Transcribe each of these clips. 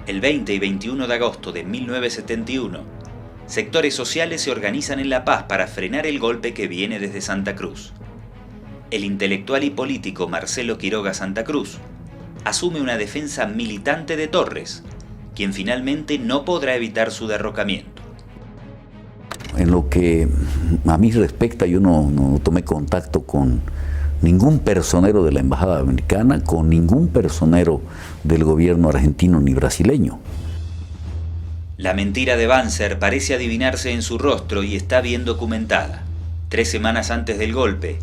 El 20 y 21 de agosto de 1971, sectores sociales se organizan en La Paz para frenar el golpe que viene desde Santa Cruz. El intelectual y político Marcelo Quiroga Santa Cruz asume una defensa militante de Torres, quien finalmente no podrá evitar su derrocamiento. En lo que a mí respecta, yo no tomé contacto con ningún personero de la Embajada Americana, con ningún personero del gobierno argentino ni brasileño. La mentira de Banzer parece adivinarse en su rostro y está bien documentada. 3 semanas antes del golpe,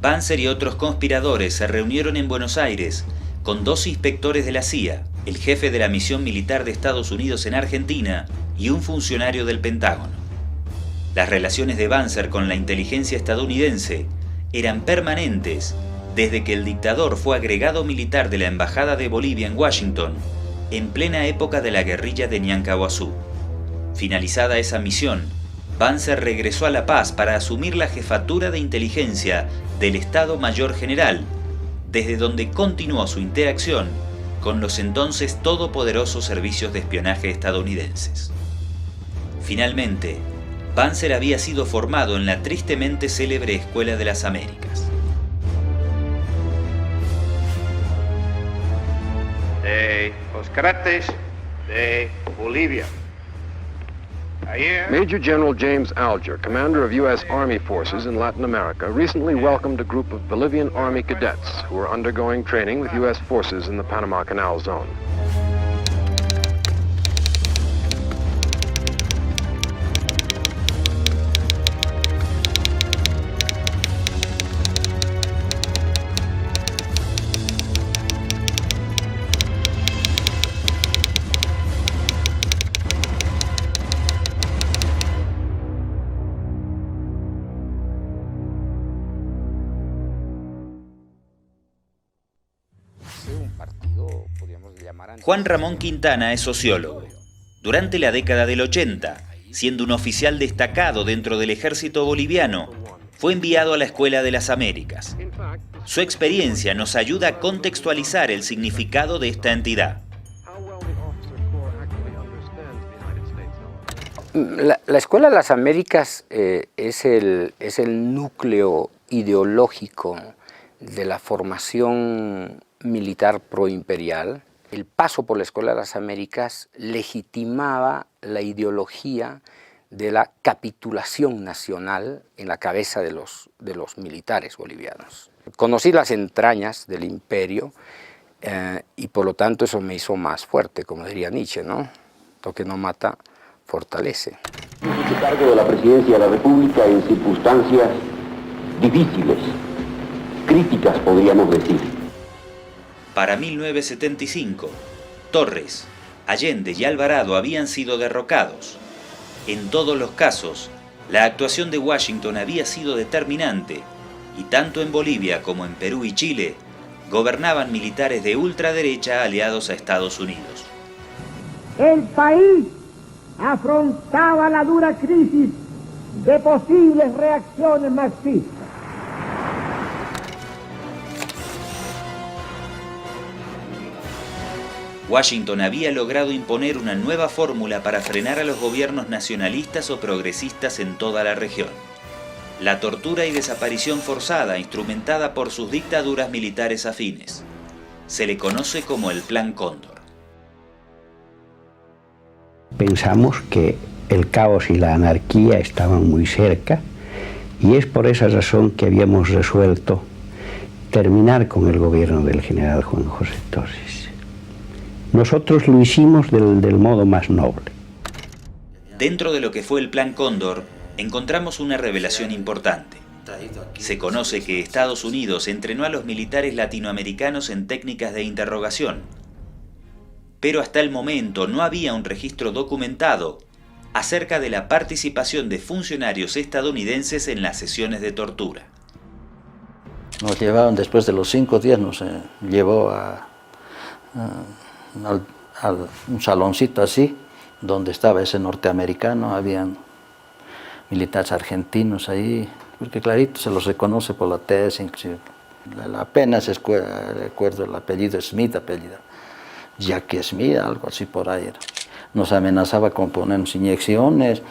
Banzer y otros conspiradores se reunieron en Buenos Aires con 2 inspectores de la CIA, el jefe de la misión militar de Estados Unidos en Argentina y un funcionario del Pentágono. Las relaciones de Banzer con la inteligencia estadounidense eran permanentes desde que el dictador fue agregado militar de la Embajada de Bolivia en Washington en plena época de la guerrilla de Ñancahuazú. Finalizada esa misión, Banzer regresó a La Paz para asumir la jefatura de inteligencia del Estado Mayor General, desde donde continuó su interacción con los entonces todopoderosos servicios de espionaje estadounidenses. Finalmente, Banzer había sido formado en la tristemente célebre Escuela de las Américas. De los Cráteres de Bolivia. Major General James Alger, commander of U.S. Army forces in Latin America, recently welcomed a group of Bolivian Army cadets who are undergoing training with U.S. forces in the Panama Canal Zone. Juan Ramón Quintana es sociólogo. Durante la década del 80, siendo un oficial destacado dentro del ejército boliviano, fue enviado a la Escuela de las Américas. Su experiencia nos ayuda a contextualizar el significado de esta entidad. La Escuela de las Américas es el núcleo ideológico de la formación militar proimperial. El paso por la Escuela de las Américas legitimaba la ideología de la capitulación nacional en la cabeza de los militares bolivianos. Conocí las entrañas del imperio y por lo tanto eso me hizo más fuerte, como diría Nietzsche, ¿no? Lo que no mata, fortalece. Hizo cargo de la presidencia de la República en circunstancias difíciles, críticas podríamos decir. Para 1975, Torres, Allende y Alvarado habían sido derrocados. En todos los casos, la actuación de Washington había sido determinante, y tanto en Bolivia como en Perú y Chile, gobernaban militares de ultraderecha aliados a Estados Unidos. El país afrontaba la dura crisis de posibles reacciones marxistas. Washington había logrado imponer una nueva fórmula para frenar a los gobiernos nacionalistas o progresistas en toda la región: la tortura y desaparición forzada instrumentada por sus dictaduras militares afines. Se le conoce como el Plan Cóndor. Pensamos que el caos y la anarquía estaban muy cerca y es por esa razón que habíamos resuelto terminar con el gobierno del general Juan José Torres. Nosotros lo hicimos del modo más noble. Dentro de lo que fue el Plan Cóndor, encontramos una revelación importante. Se conoce que Estados Unidos entrenó a los militares latinoamericanos en técnicas de interrogación, pero hasta el momento no había un registro documentado acerca de la participación de funcionarios estadounidenses en las sesiones de tortura. Nos llevaron, después de los 5 días, nos llevó a un saloncito así, donde estaba ese norteamericano, habían militares argentinos ahí, porque clarito se los reconoce por la tesis, inclusive. Apenas recuerdo el apellido, Smith apellido. Jacques Smith, algo así por ahí era. Nos amenazaba con ponernos inyecciones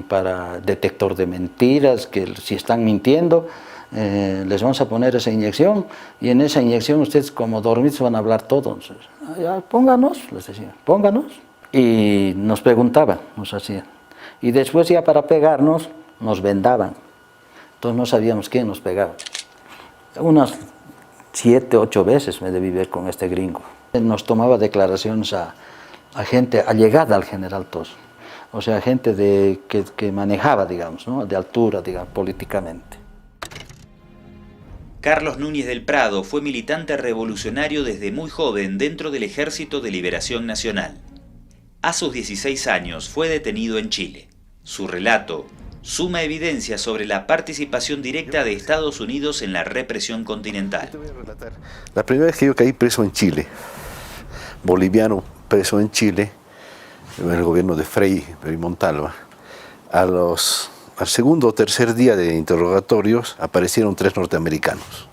para detector de mentiras, que si están mintiendo, les vamos a poner esa inyección, y en esa inyección ustedes como dormidos van a hablar todo. Entonces, ya, pónganos, les decía, pónganos. Y nos preguntaban, nos hacían. Y después ya para pegarnos, nos vendaban. Entonces no sabíamos quién nos pegaba. Unas 7, 8 veces me debí ver con este gringo. Nos tomaba declaraciones a gente allegada al general Toz. O sea, gente que manejaba, digamos, ¿no? De altura, digamos, políticamente. Carlos Núñez del Prado fue militante revolucionario desde muy joven dentro del Ejército de Liberación Nacional. A sus 16 años fue detenido en Chile. Su relato suma evidencia sobre la participación directa de Estados Unidos en la represión continental. La primera vez que yo caí preso en Chile, boliviano preso en Chile, en el gobierno de Frei Montalva, al segundo o tercer día de interrogatorios aparecieron 3 norteamericanos.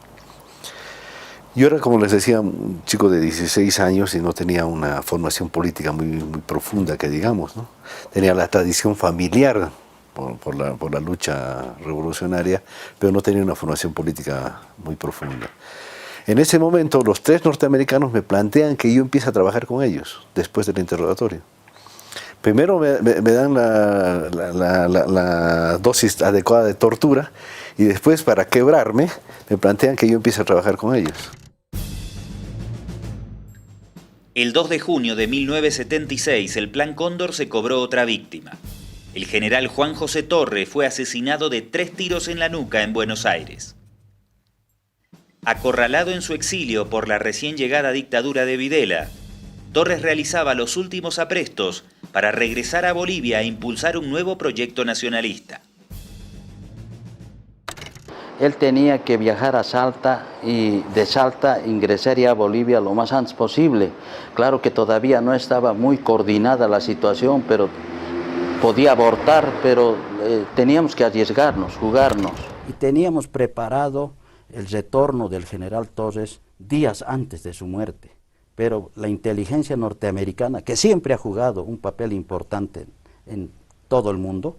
Yo era, como les decía, un chico de 16 años y no tenía una formación política muy profunda, que digamos, ¿no? Tenía la tradición familiar por la lucha revolucionaria, pero no tenía una formación política muy profunda. En ese momento, los 3 norteamericanos me plantean que yo empiece a trabajar con ellos, después del interrogatorio. Primero me dan la dosis adecuada de tortura, y después, para quebrarme, me plantean que yo empiece a trabajar con ellos. El 2 de junio de 1976, el Plan Cóndor se cobró otra víctima. El general Juan José Torres fue asesinado de 3 tiros en la nuca en Buenos Aires. Acorralado en su exilio por la recién llegada dictadura de Videla, Torres realizaba los últimos aprestos para regresar a Bolivia e impulsar un nuevo proyecto nacionalista. Él tenía que viajar a Salta y de Salta ingresaría a Bolivia lo más antes posible. Claro que todavía no estaba muy coordinada la situación, pero podía abortar, pero teníamos que arriesgarnos, jugarnos. Y teníamos preparado el retorno del general Torres días antes de su muerte. Pero la inteligencia norteamericana, que siempre ha jugado un papel importante en todo el mundo,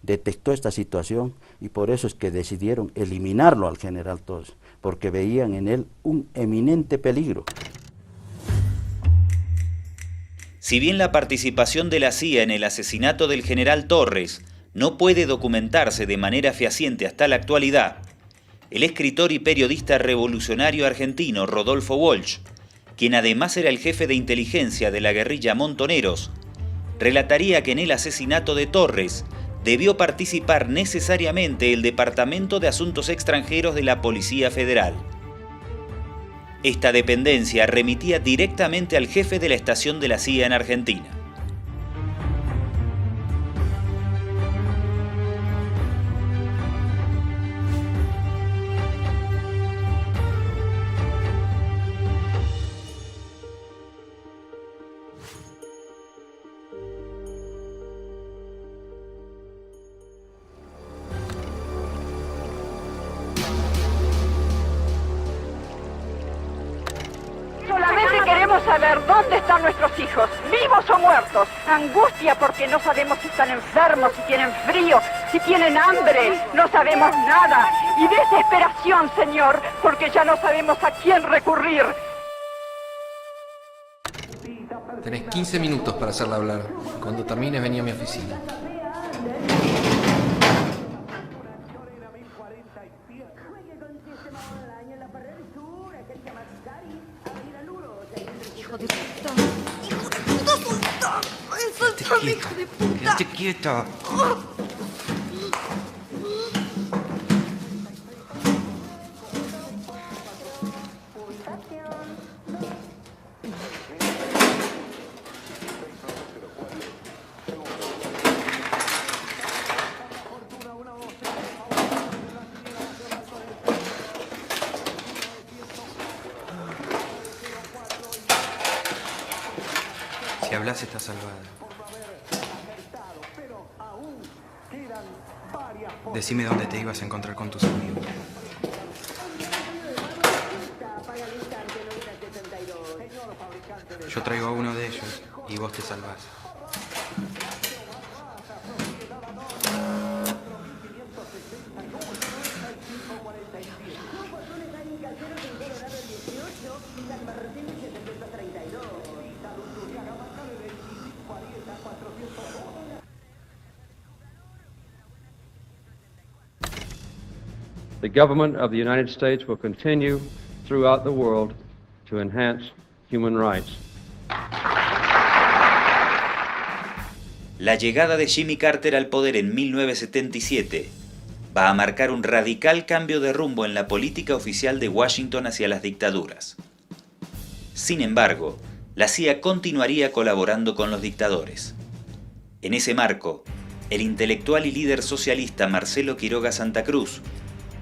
detectó esta situación, y por eso es que decidieron eliminarlo al general Torres, porque veían en él un eminente peligro. Si bien la participación de la CIA en el asesinato del general Torres no puede documentarse de manera fehaciente hasta la actualidad, el escritor y periodista revolucionario argentino Rodolfo Walsh, quien además era el jefe de inteligencia de la guerrilla Montoneros, relataría que en el asesinato de Torres debió participar necesariamente el Departamento de Asuntos Extranjeros de la Policía Federal. Esta dependencia remitía directamente al jefe de la estación de la CIA en Argentina. Solamente queremos saber dónde están nuestros hijos, vivos o muertos. Angustia porque no sabemos si están enfermos, si tienen frío, si tienen hambre. No sabemos nada. Y desesperación, Señor, porque ya no sabemos a quién recurrir. Tenés 15 minutos para hacerla hablar. Cuando termines, vení a mi oficina. Hijo de puta. Hijo de puta. Suéltame, hijo de puta. Quédate quieta. Si hablas, estás salvada. Decime dónde te ibas a encontrar con tus amigos. Yo traigo a uno de ellos y vos te salvás. The government of the United States will continue throughout the world to enhance human rights. La llegada de Jimmy Carter al poder en 1977 va a marcar un radical cambio de rumbo en la política oficial de Washington hacia las dictaduras. Sin embargo, la CIA continuaría colaborando con los dictadores. En ese marco, el intelectual y líder socialista Marcelo Quiroga Santa Cruz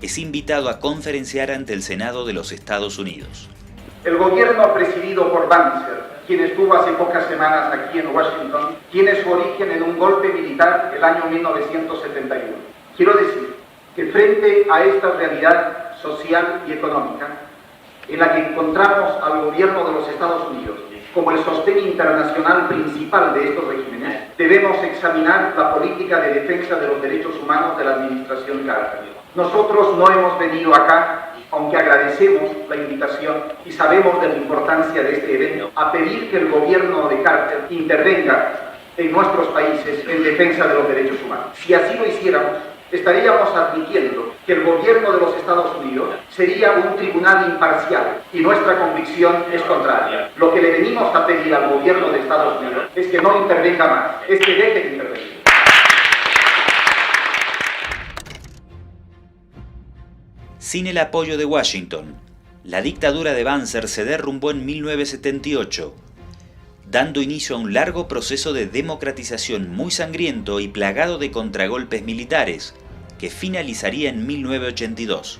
es invitado a conferenciar ante el Senado de los Estados Unidos. El gobierno presidido por Banzer, quien estuvo hace pocas semanas aquí en Washington, tiene su origen en un golpe militar el año 1971. Quiero decir que frente a esta realidad social y económica, en la que encontramos al gobierno de los Estados Unidos como el sostén internacional principal de estos regímenes, debemos examinar la política de defensa de los derechos humanos de la administración Carter. Nosotros no hemos venido acá, aunque agradecemos la invitación y sabemos de la importancia de este evento, a pedir que el gobierno de Carter intervenga en nuestros países en defensa de los derechos humanos. Si así lo hiciéramos, estaríamos admitiendo que el gobierno de los Estados Unidos sería un tribunal imparcial y nuestra convicción es contraria. Lo que le venimos a pedir al gobierno de Estados Unidos es que no intervenga más, es que deje de intervenir. Sin el apoyo de Washington, la dictadura de Banzer se derrumbó en 1978, dando inicio a un largo proceso de democratización muy sangriento y plagado de contragolpes militares, que finalizaría en 1982.